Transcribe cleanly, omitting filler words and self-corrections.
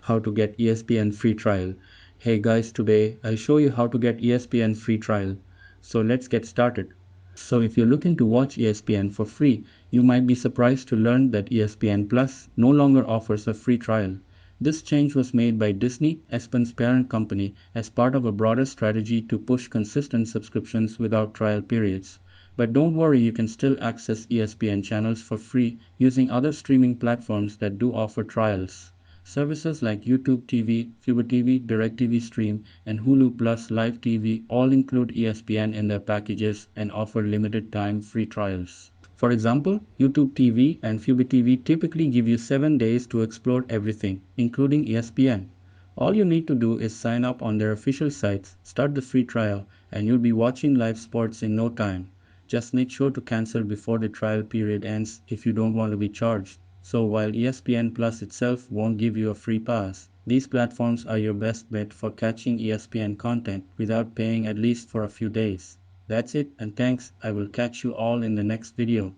how to get ESPN free trial. Hey guys, today I'll show you how to get ESPN free trial. So let's get started. So if you're looking to watch ESPN for free, you might be surprised to learn that ESPN Plus no longer offers a free trial. This change was made by Disney, ESPN's parent company, as part of a broader strategy to push consistent subscriptions without trial periods. But don't worry, you can still access ESPN channels for free using other streaming platforms that do offer trials. Services like YouTube TV, Fubo TV, DirecTV Stream, and Hulu Plus Live TV all include ESPN in their packages and offer limited time free trials. For example, YouTube TV and Fubo TV typically give you 7 days to explore everything, including ESPN. All you need to do is sign up on their official sites, start the free trial, and you'll be watching live sports in no time. Just make sure to cancel before the trial period ends if you don't want to be charged. So while ESPN Plus itself won't give you a free pass, these platforms are your best bet for catching ESPN content without paying at least for a few days. That's it, and thanks. I will catch you all in the next video.